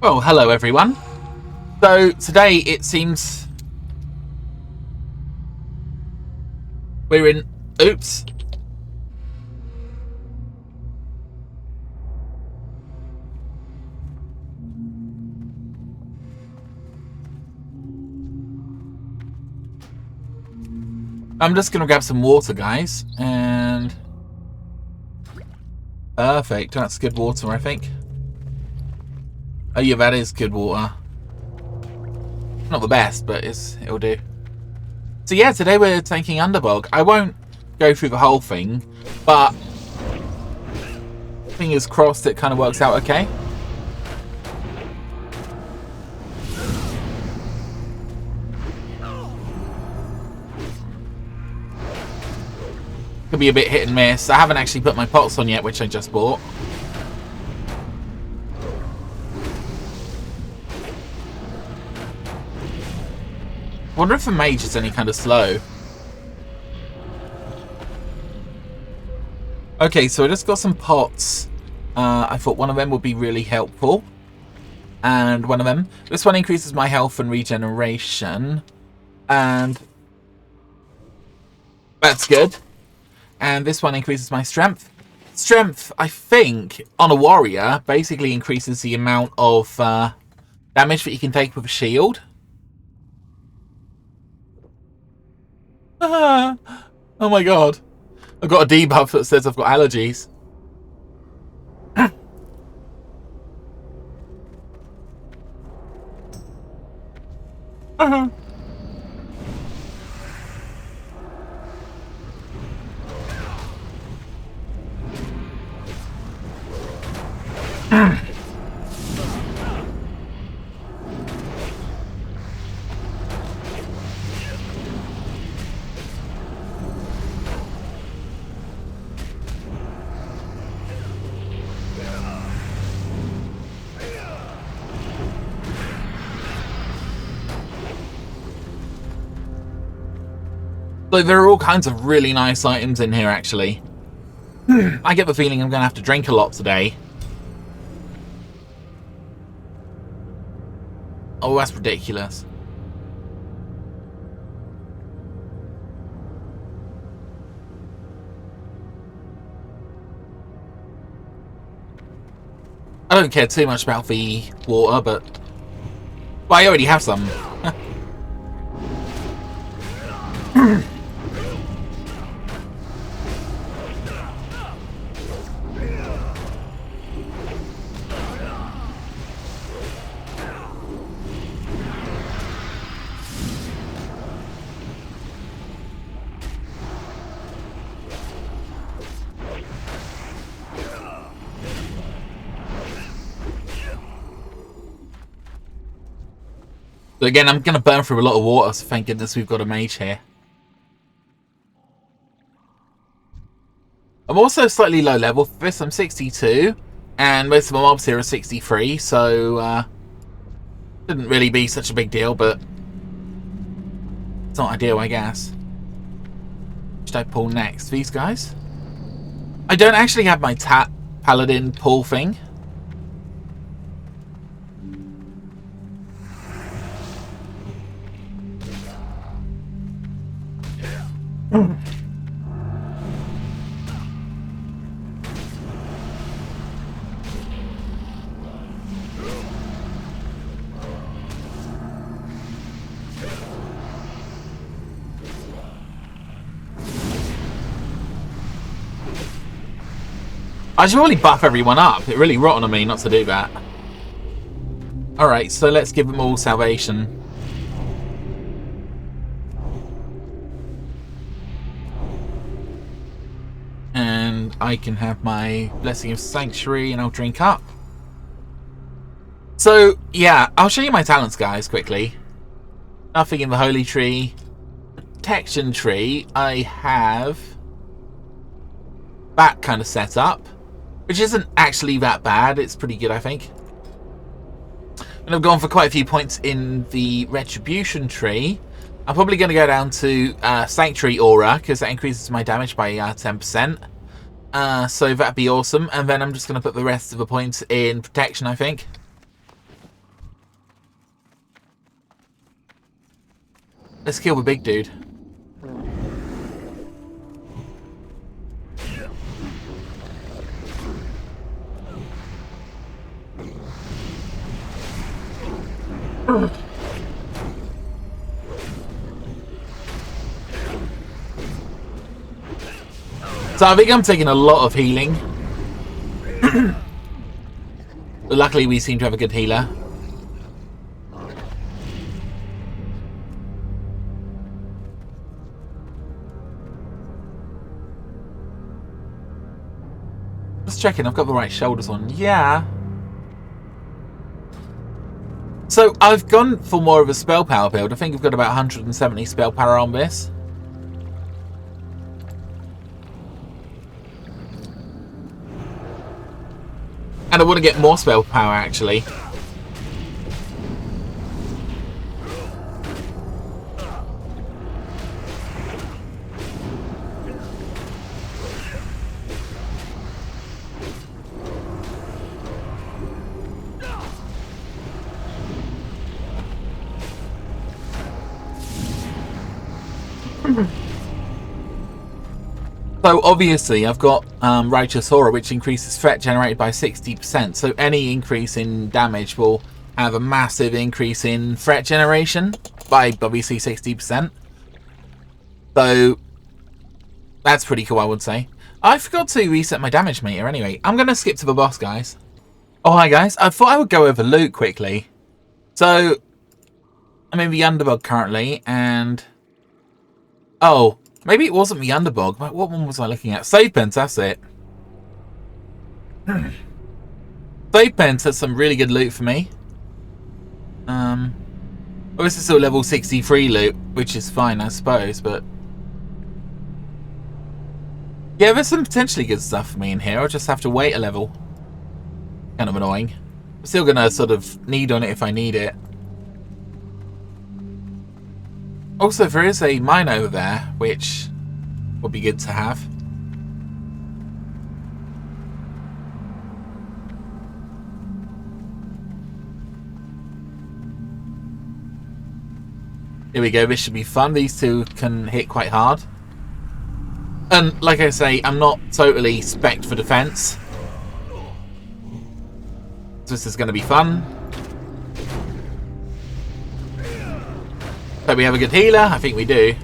Well, hello everyone. So today it seems we're in... Oops. I'm just going to grab some water, guys. And... Perfect. That's good water, I think. Oh yeah, that is good water. Not the best, but it'll do. So yeah, today we're taking Underbog. I won't go through the whole thing, but fingers crossed it kind of works out okay. Could be a bit hit and miss. I haven't actually put my pots on yet, which I just bought. Wonder if the mage is any kind of slow. Okay, so I just got some pots. I thought one of them would be really helpful. And one of them. This one increases my health and regeneration. And that's good. And this one increases my strength. Strength, I think, on a warrior, basically increases the amount of damage that you can take with a shield. Oh my god. I've got a debuff that says I've got allergies. So there are all kinds of really nice items in here, actually. I get the feeling I'm going to have to drink a lot today. Oh, that's ridiculous. I don't care too much about the water, but... Well, I already have some. So again, I'm going to burn through a lot of water, so thank goodness we've got a mage here. I'm also slightly low level for this. I'm 62, and most of my mobs here are 63, so shouldn't really be such a big deal, but it's not ideal, I guess. Should I pull next? These guys? I don't actually have my paladin pull thing. I should really buff everyone up. It really rotten on me not to do that. Alright, so let's give them all salvation. And I can have my Blessing of Sanctuary and I'll drink up. So, yeah, I'll show you my talents, guys, quickly. Nothing in the Holy Tree. Protection Tree, I have that kind of setup, which isn't actually that bad. It's pretty good, I think. And I've gone for quite a few points in the Retribution Tree. I'm probably going to go down to Sanctuary Aura, because that increases my damage by 10%. So that'd be awesome. And then I'm just going to put the rest of the points in Protection, I think. Let's kill the big dude. So I think I'm taking a lot of healing. But luckily we seem to have a good healer. Just checking, I've got the right shoulders on. Yeah. So I've gone for more of a spell power build. I think I've got about 170 spell power on this. And I want to get more spell power, actually. So obviously I've got Righteous Aura, which increases threat generated by 60%. So any increase in damage will have a massive increase in threat generation by obviously 60%. So that's pretty cool, I would say. I forgot to reset my damage meter anyway. I'm going to skip to the boss, guys. Oh, hi guys. I thought I would go over loot quickly. So I'm in the Underbog currently, and... oh, maybe it wasn't the Underbog. What one was I looking at? Save Pens, that's it. Save Pens has some really good loot for me. Well, this is still level 63 loot, which is fine, I suppose, but... yeah, there's some potentially good stuff for me in here. I'll just have to wait a level. Kind of annoying. I'm still going to sort of need on it if I need it. Also, there is a mine over there, which would be good to have. Here we go, this should be fun. These two can hit quite hard. And like I say, I'm not totally spec'd for defense. So this is going to be fun. So we have a good healer? I think we do.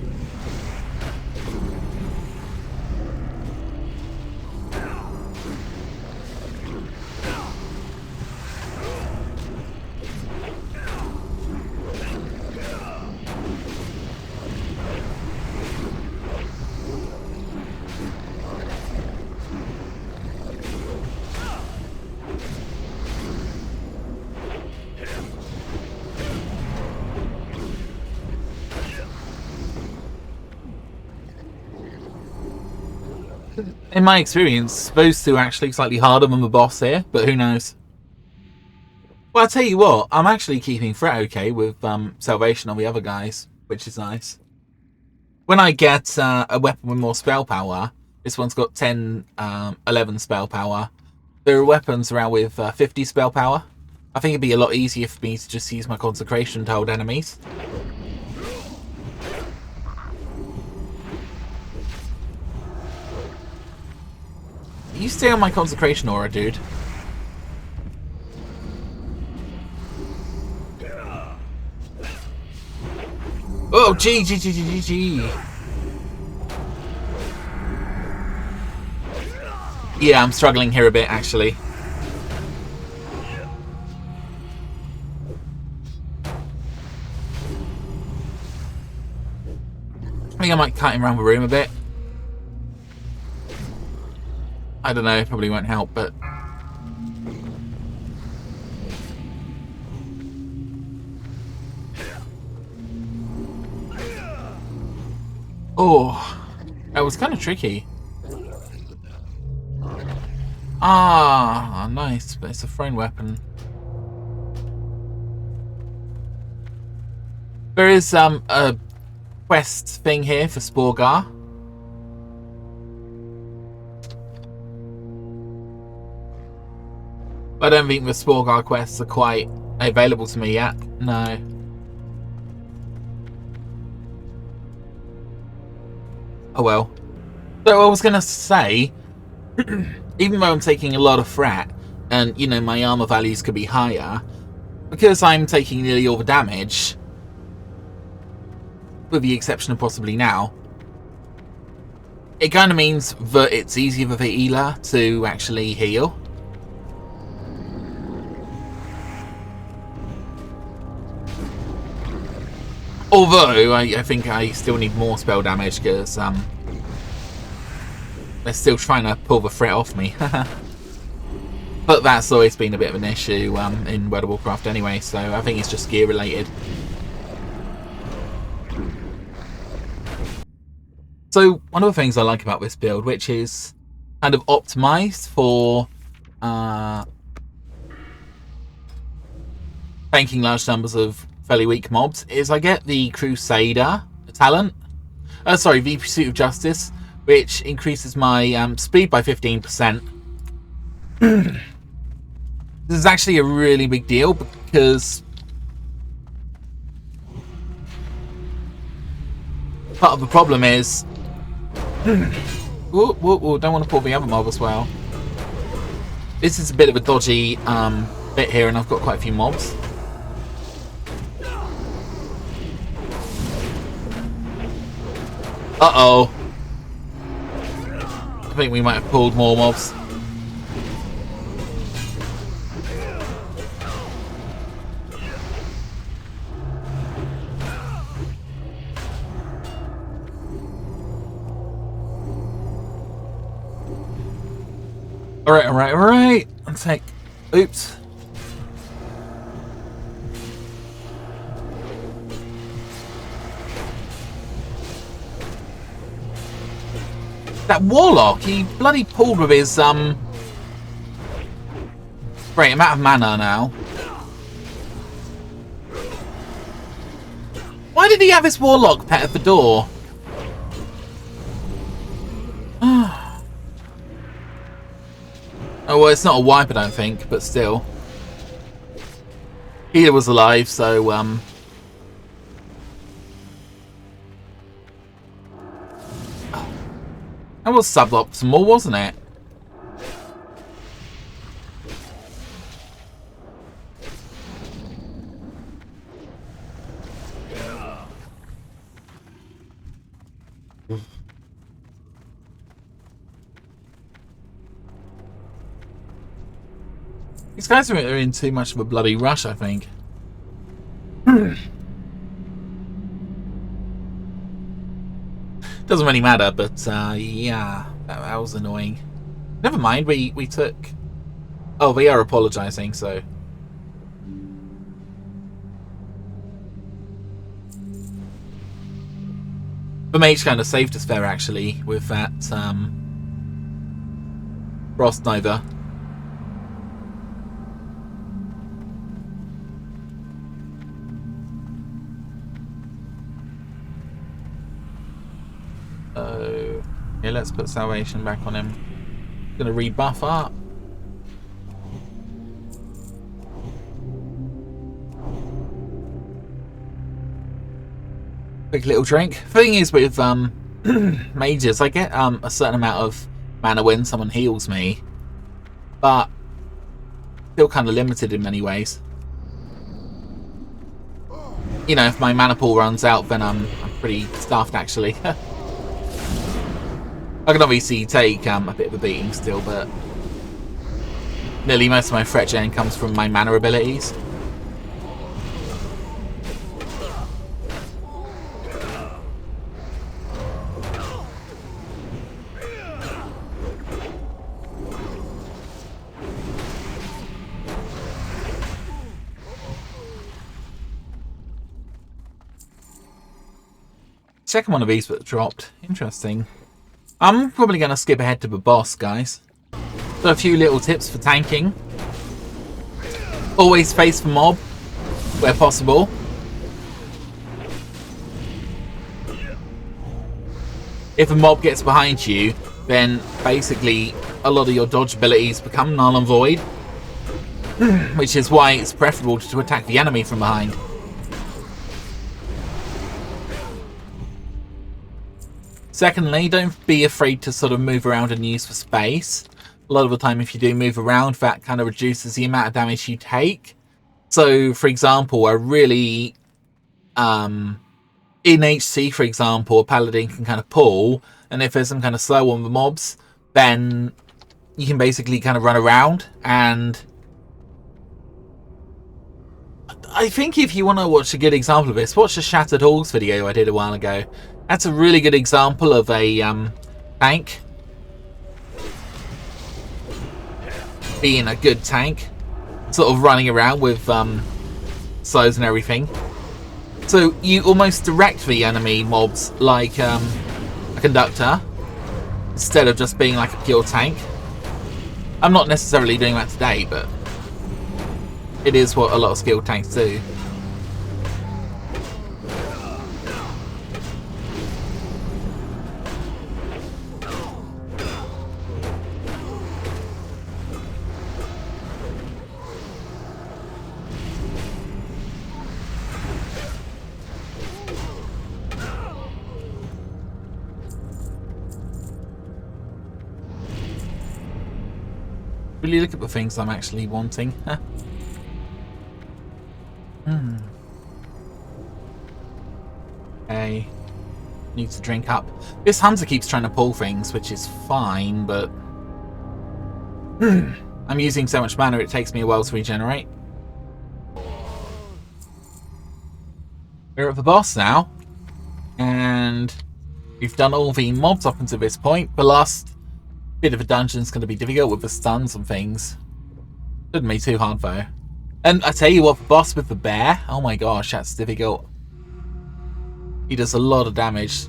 In my experience, those two are actually slightly harder than the boss here, but who knows? Well, I'll tell you what, I'm actually keeping threat okay with Salvation on the other guys, which is nice. When I get a weapon with more spell power, this one's got 10, 11 spell power. There are weapons around with 50 spell power. I think it'd be a lot easier for me to just use my Consecration to hold enemies. You stay on my Consecration aura, dude. Oh, G. Yeah, I'm struggling here a bit, actually. I think I might cut him around the room a bit. I don't know, it probably won't help, but... oh, that was kind of tricky. Ah, nice, but it's a thrown weapon. There is a quest thing here for Sporgar. I don't think the Sporgar quests are quite available to me yet. No. Oh well. So I was going to say, even though I'm taking a lot of frat, and, you know, my armor values could be higher, because I'm taking nearly all the damage, with the exception of possibly now, it kind of means that it's easier for the healer to actually heal. Although, I think I still need more spell damage, because they're still trying to pull the threat off me. But that's always been a bit of an issue in World of Warcraft anyway, so I think it's just gear related. So one of the things I like about this build, which is kind of optimized for tanking large numbers of fairly weak mobs, is I get the Crusader talent. The Pursuit of Justice, which increases my speed by 15%. This is actually a really big deal because part of the problem is... don't want to pull the other mob as well. This is a bit of a dodgy bit here, and I've got quite a few mobs. Uh-oh. I think we might have pulled more mobs. Alright. Let's take... Oops. That Warlock, he bloody pulled with his, Great, I'm out of mana now. Why did he have his Warlock pet at the door? Oh, well, it's not a wipe, I don't think, but still. Healer was alive, so, that was suboptimal, wasn't it? These guys are in too much of a bloody rush, I think. Doesn't really matter, but yeah, that was annoying. Never mind, we took... Oh, they are apologising, so... The mage kind of saved us there, actually, with that Frost Nova. Yeah, let's put Salvation back on him. Gonna rebuff up. Quick little drink. Thing is with mages, I get a certain amount of mana when someone heals me, but still kind of limited in many ways. You know, if my mana pool runs out, then I'm pretty stuffed actually. I can obviously take a bit of a beating still, but nearly most of my threat gen comes from my mana abilities. Second one of these that dropped. Interesting. I'm probably going to skip ahead to the boss, guys. So a few little tips for tanking. Always face the mob where possible. If a mob gets behind you, then basically a lot of your dodge abilities become null and void. Which is why it's preferable to attack the enemy from behind. Secondly, don't be afraid to sort of move around and use for space. A lot of the time, if you do move around, that kind of reduces the amount of damage you take. So, for example, a really in HC, for example, a paladin can kind of pull, and if there's some kind of slow on the mobs, then you can basically kind of run around. And I think if you want to watch a good example of this, watch the Shattered Halls video I did a while ago. That's a really good example of a tank being a good tank, sort of running around with slows and everything. So you almost direct the enemy mobs like a conductor, instead of just being like a pure tank. I'm not necessarily doing that today, but it is what a lot of skilled tanks do. Really look at the things I'm actually wanting. Okay. Need to drink up. This hunter keeps trying to pull things, which is fine, but I'm using so much mana it takes me a while to regenerate. We're at the boss now, and we've done all the mobs up until this point. The last bit of a dungeon's going to be difficult with the stuns and things. Shouldn't be too hard though. And I tell you what, the boss with the bear, oh my gosh, that's difficult. He does a lot of damage.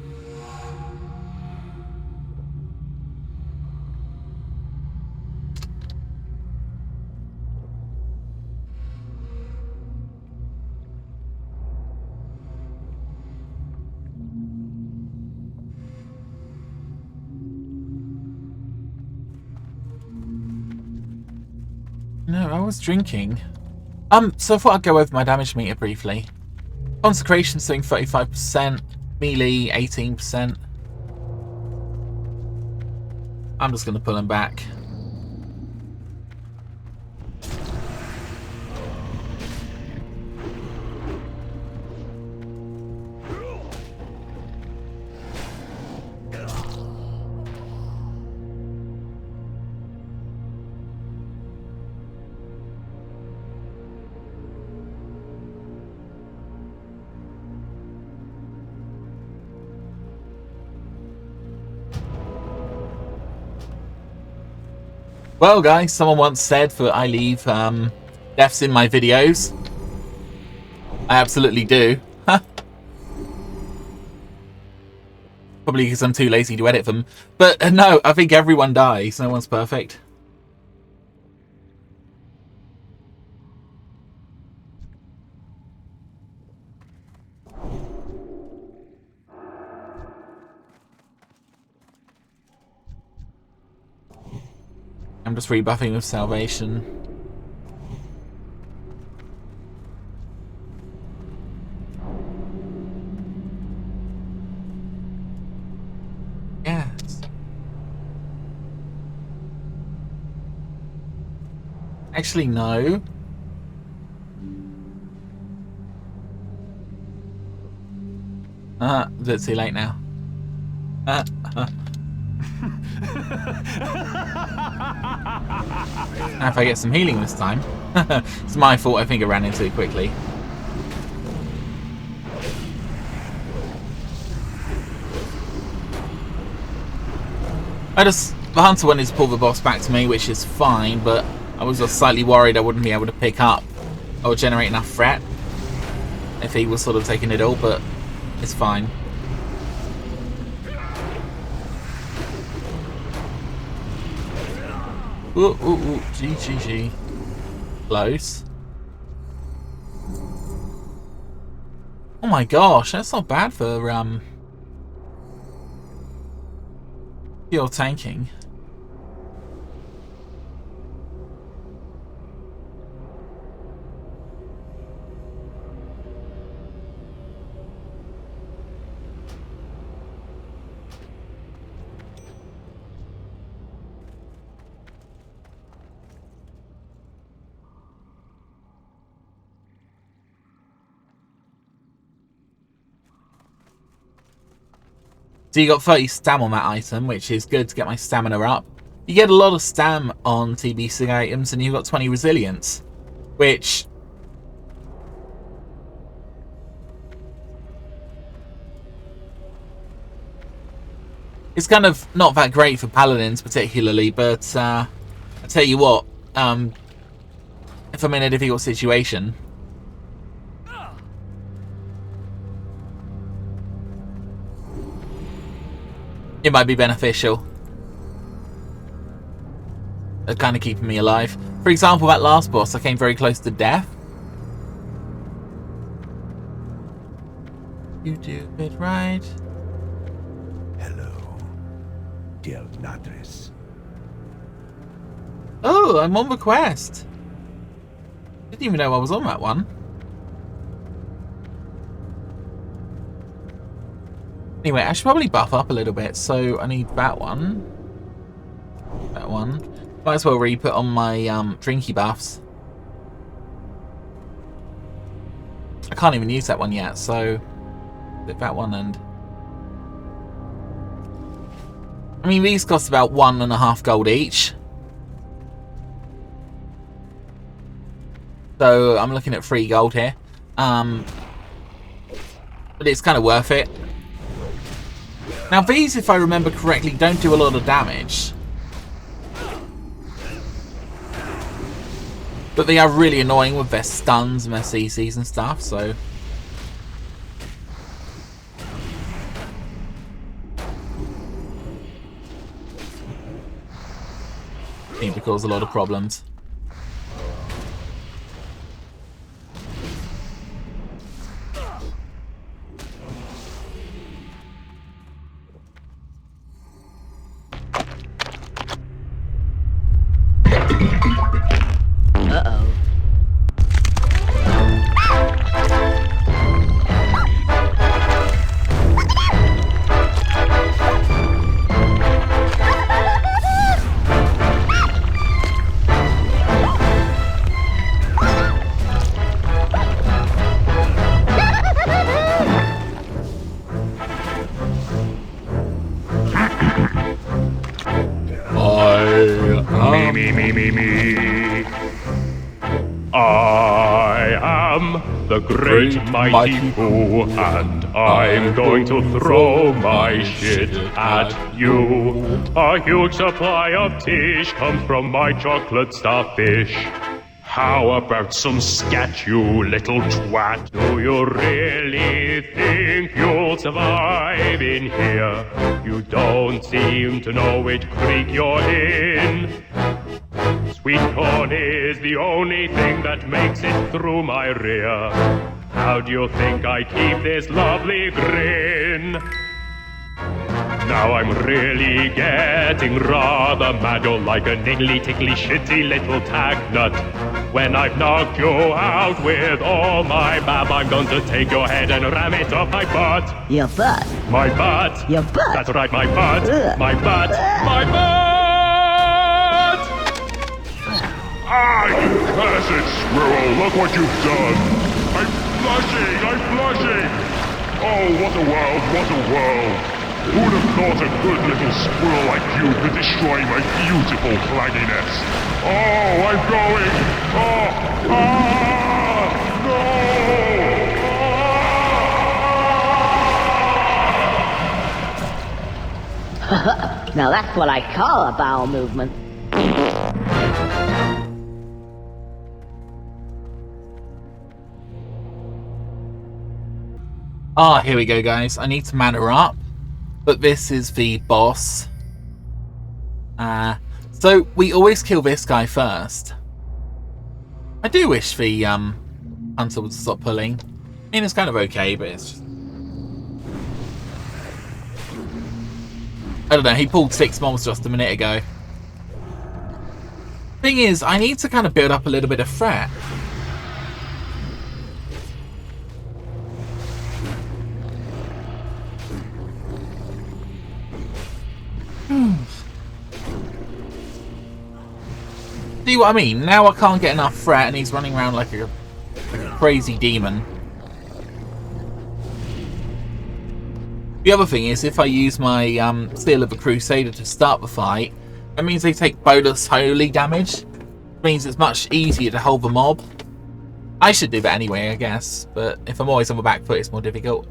No, I was drinking. So I thought I'd go over my damage meter briefly. Consecration's doing 35%, melee 18%. I'm just going to pull him back. Well, guys, someone once said that I leave deaths in my videos. I absolutely do. Probably because I'm too lazy to edit them. But no, I think everyone dies. No one's perfect. I'm just rebuffing with salvation. Yes. Actually, no. It's too late now. If I get some healing this time. It's my fault, I think I ran into it quickly. The hunter wanted to pull the boss back to me, which is fine, but I was just slightly worried I wouldn't be able to pick up or generate enough threat if he was sort of taking it all, but it's fine. Ooh, G. Close. Oh my gosh, that's not bad for pure tanking. So you got 30 stam on that item, which is good to get my stamina up. You get a lot of stam on TBC items, and you've got 20 resilience, which is kind of not that great for paladins particularly, but I tell you what, if I'm in a difficult situation, it might be beneficial. They're kind of keeping me alive. For example, that last boss, I came very close to death. You do it right. Hello, Del Natris. Oh, I'm on the quest. Didn't even know I was on that one. Anyway, I should probably buff up a little bit, so I need that one. That one. Might as well re-put on my drinky buffs. I can't even use that one yet, so that one and... I mean, these cost about 1.5 gold each. So I'm looking at 3 gold here. But it's kind of worth it. Now these, if I remember correctly, don't do a lot of damage. But they are really annoying with their stuns and their CCs and stuff, so... seem to cause a lot of problems. The great mighty Pooh, and I'm going to throw my shit at you. A huge supply of tish comes from my chocolate starfish. How about some scat, you little twat? Do you really think you'll survive in here? You don't seem to know which creek you're in. Sweet corn is the only thing that makes it through my rear. How do you think I keep this lovely grin? Now I'm really getting rather mad. You're like a niggly, tickly, shitty little tag nut. When I've knocked you out with all my bab, I'm going to take your head and ram it up my butt. Your butt? My butt. Your butt? That's right, my butt. Ugh. My butt. My butt! Ah, you cursed squirrel, look what you've done! I'm blushing! Oh, what a world, what a world! Who'd have thought a good little squirrel like you could destroy my beautiful flagginess? Oh, I'm going! Oh, no! Now that's what I call a bowel movement. Ah, here we go, guys. I need to mana up, but this is the boss. So we always kill this guy first. I do wish the hunter would stop pulling. I mean, it's kind of okay, but it's just... I don't know, he pulled 6 mobs just a minute ago. Thing is, I need to kind of build up a little bit of threat. See what I mean? Now I can't get enough threat and he's running around like a crazy demon. The other thing is, if I use my Seal of a Crusader to start the fight, that means they take bonus holy damage. It means it's much easier to hold the mob. I should do that anyway, I guess, but if I'm always on the back foot, it's more difficult.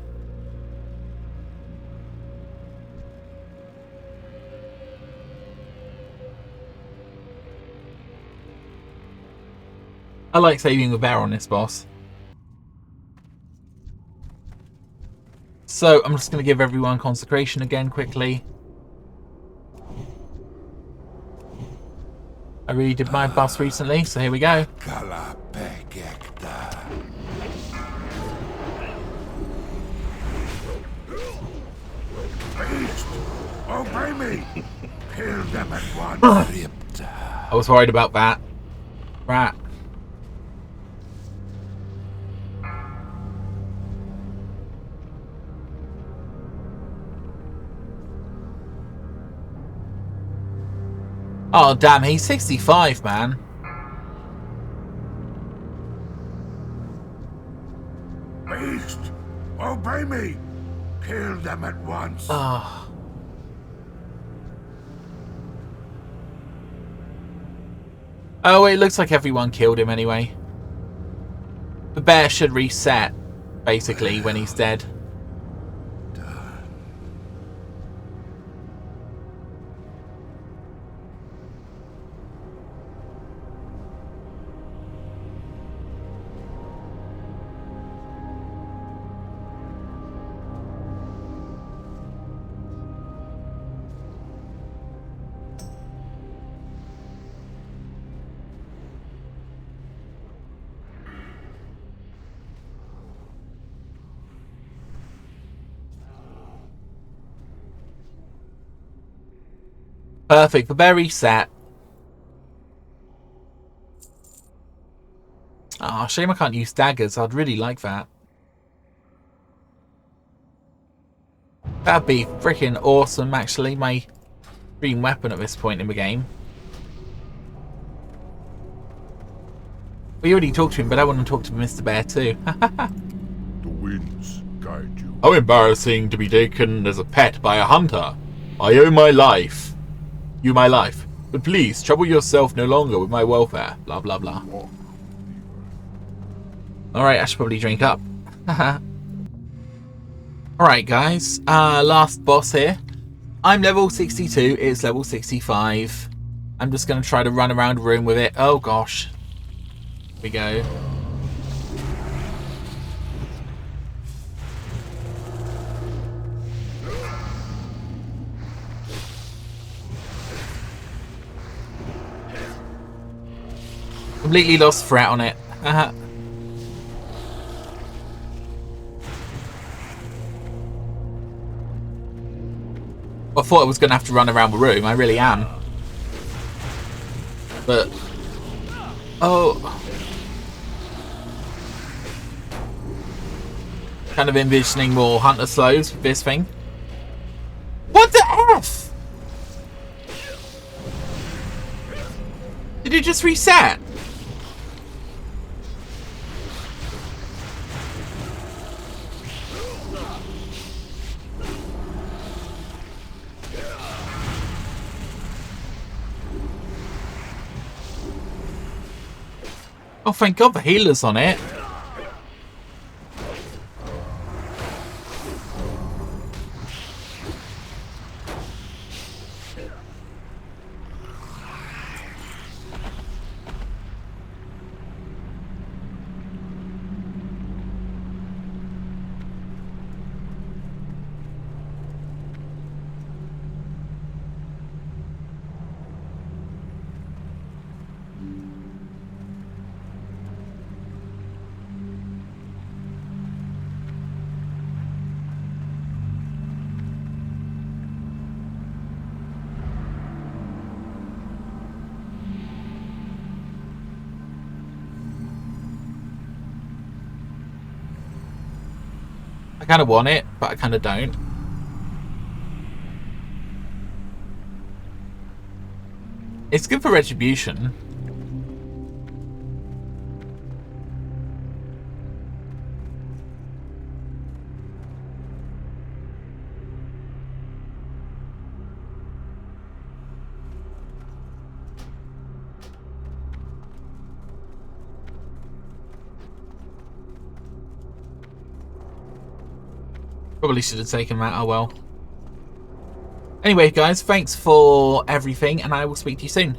I like saving the bear on this boss. So I'm just going to give everyone consecration again quickly. I really did my buffs recently, so here we go. Beast, obey me. Kill them at once. I was worried about that. Rat. Oh, damn, he's 65, man. Beast, obey me. Kill them at once. Oh. Oh, it looks like everyone killed him anyway. The bear should reset, basically, when he's dead. Perfect, the bear reset. Ah, shame I can't use daggers. I'd really like that. That'd be freaking awesome, actually. My dream weapon at this point in the game. We already talked to him, but I want to talk to Mr. Bear too. The winds guide you. How embarrassing to be taken as a pet by a hunter. I owe my life. You my life. But please, trouble yourself no longer with my welfare. Blah, blah, blah. Alright, I should probably drink up. Alright, guys. Last boss here. I'm level 62. It's level 65. I'm just going to try to run around the room with it. Oh, gosh. Here we go. Completely lost threat on it. I thought I was going to have to run around the room. I really am. But... oh. Kind of envisioning more hunter slows with this thing. What the F? Did it just reset? Oh, thank God the healer's on it. I kind of want it, but I kind of don't. It's good for retribution. Probably should have taken that, oh well. Anyway, guys, thanks for everything, and I will speak to you soon.